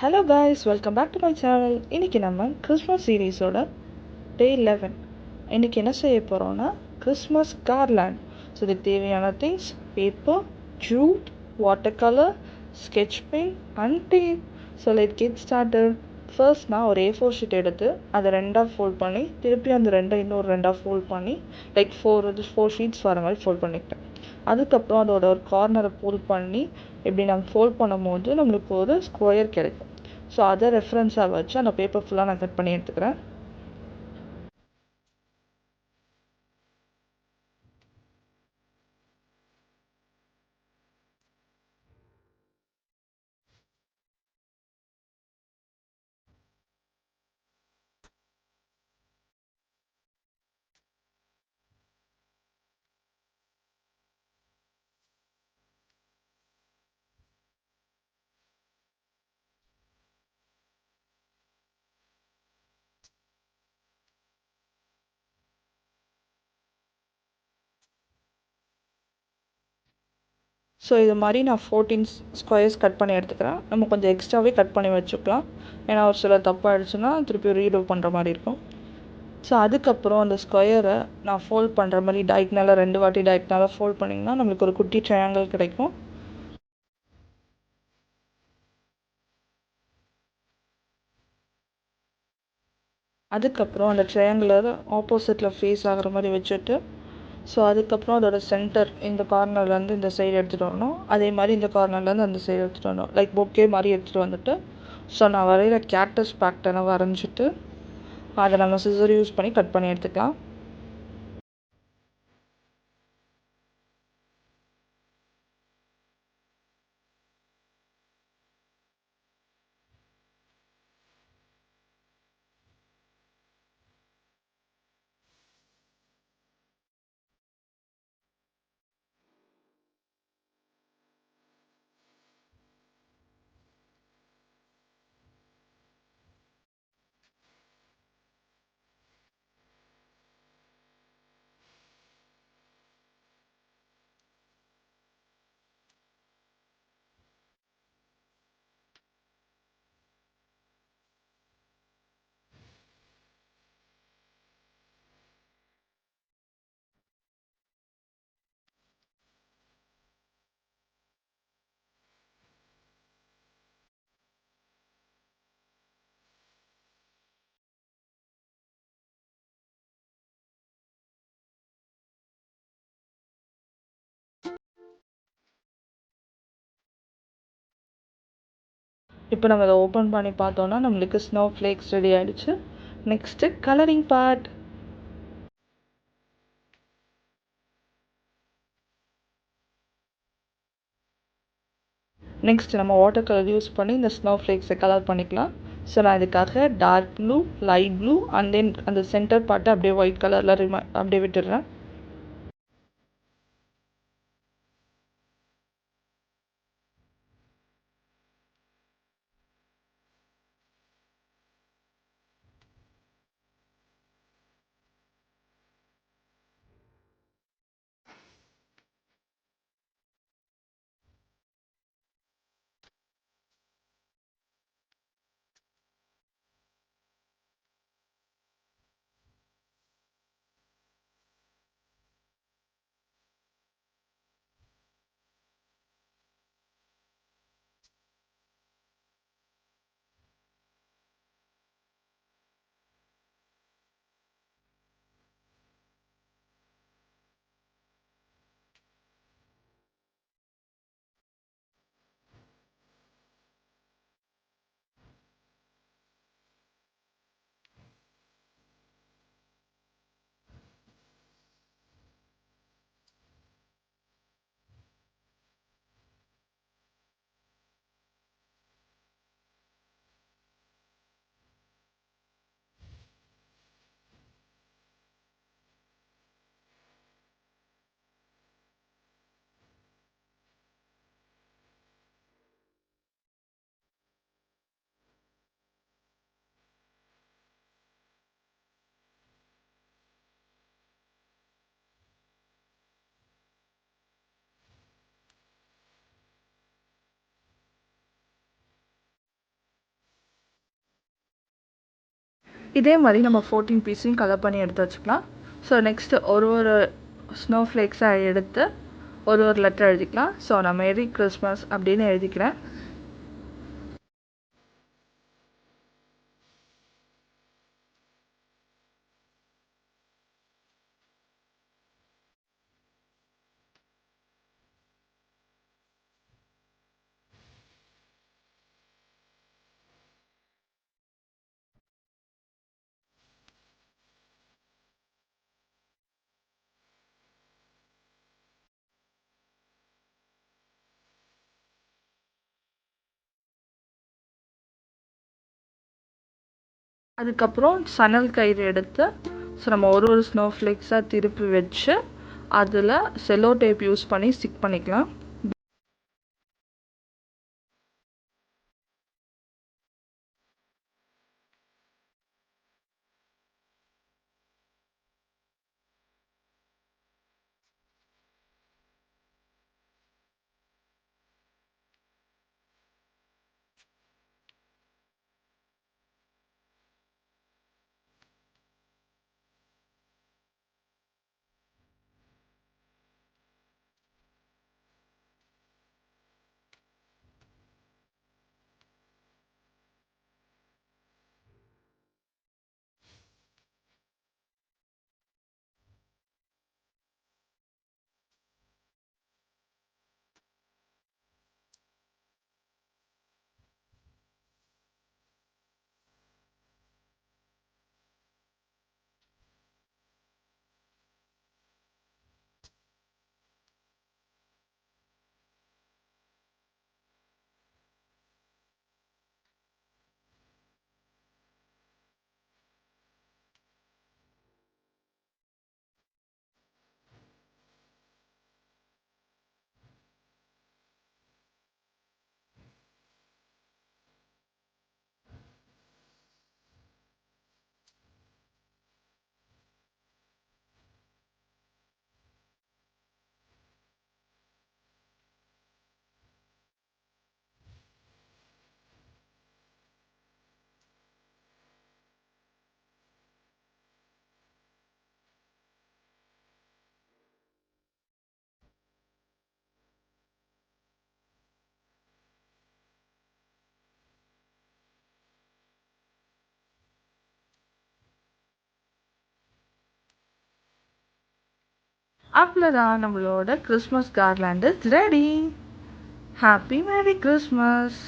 Hello guys, welcome back to my channel. இன்றைக்கி நம்ம Christmas சீரீஸோட டே 11. இன்றைக்கி என்ன செய்ய போகிறோன்னா கிறிஸ்மஸ் கார்லேண்ட். ஸோ இதுக்கு தேவையான things: paper, jute, water colour, sketch pen and tape. So let get started. First நான் ஒரு A4 ஷீட் எடுத்து அதை ரெண்டாக ஃபோல்ட் பண்ணி திருப்பி அந்த இன்னொரு ரெண்டாக ஃபோல்ட் பண்ணி லைக் ஃபோர் ஷீட்ஸ் வர மாதிரி ஃபோல்ட் பண்ணிக்கிட்டேன். அதுக்கப்புறம் அதோட ஒரு கார்னரை ஃபோல்ட் பண்ணி இப்படி நாங்கள் ஃபோல்ட் பண்ணும்போது நம்மளுக்கு ஒரு ஸ்கொயர் கிடைக்கும். ஸோ அதை ரெஃபரன்ஸாக வச்சு அந்த பேப்பர் ஃபுல்லாக நான் கட் பண்ணி எடுத்துக்கிறேன். ஸோ இது மாதிரி நான் 14 ஸ்கொயர்ஸ் கட் பண்ணி எடுத்துக்கிறேன். நம்ம கொஞ்சம் எக்ஸ்ட்ராவே கட் பண்ணி வச்சுக்கலாம், ஏன்னா ஒரு சில தப்பாகிடுச்சுன்னா திருப்பி ரீடோ பண்ணுற மாதிரி இருக்கும். ஸோ அதுக்கப்புறம் அந்த ஸ்கொயரை நான் ஃபோல்ட் பண்ணுற மாதிரி டைக்னலாக 2 வாட்டி டைக்னலாக ஃபோல்ட் பண்ணிங்கன்னா நம்மளுக்கு ஒரு குட்டி ட்ரையாங்கிள் கிடைக்கும். அதுக்கப்புறம் அந்த ட்ரையாங்குலர் ஆப்போசிட்டில் ஃபேஸ் ஆகிற மாதிரி வச்சுட்டு, ஸோ அதுக்கப்புறம் அதோட சென்டர் இந்த கார்னர்லேருந்து இந்த சைடு எடுத்துகிட்டு வரணும். அதே மாதிரி இந்த கார்னர்லேருந்து அந்த சைடு எடுத்துகிட்டு வரணும், லைக் பொக்கே மாதிரி எடுத்துகிட்டு வந்துட்டு, ஸோ நான் வரைகிற கேக்டஸ் பேட்டர்னை வரைஞ்சிட்டு அதை நம்ம சிசர் யூஸ் பண்ணி கட் பண்ணி எடுத்துக்கலாம். இப்போ நம்ம அதை ஓப்பன் பண்ணி பார்த்தோன்னா நம்மளுக்கு ஸ்னோ ஃப்ளேக்ஸ் ரெடி ஆகிடுச்சு. Next colouring part. நெக்ஸ்ட் நம்ம வாட்டர் கலர் யூஸ் பண்ணி இந்த ஸ்னோ ஃப்ளேக்ஸை கலர் பண்ணிக்கலாம். ஸோ நான் இதுக்காக dark blue, light blue and then அந்த சென்டர் பார்ட்டை அப்படியே ஒயிட் கலரில் அப்படியே விட்டுடுறேன். இதே மாதிரி நம்ம 14 பீஸையும் கலர் பண்ணி எடுத்து வச்சுக்கலாம். ஸோ நெக்ஸ்ட்டு ஒரு ஸ்னோ ஃப்ளேக்ஸாக எடுத்து ஒரு லெட்டர் எழுதிக்கலாம். ஸோ நான் மேரி கிறிஸ்மஸ் அப்படின்னு எழுதிக்கிறேன். அதுக்கப்புறம் சணல் கயிறு எடுத்து ஸோ நம்ம ஒரு ஸ்னோ ஃப்ளேக்ஸாக திருப்பி வச்சு அதில் செல்லோ டேப் யூஸ் பண்ணி ஸ்டிக் பண்ணிக்கலாம். அவ்வளோதான், நம்மளோட Christmas garland is ready. Happy merry Christmas.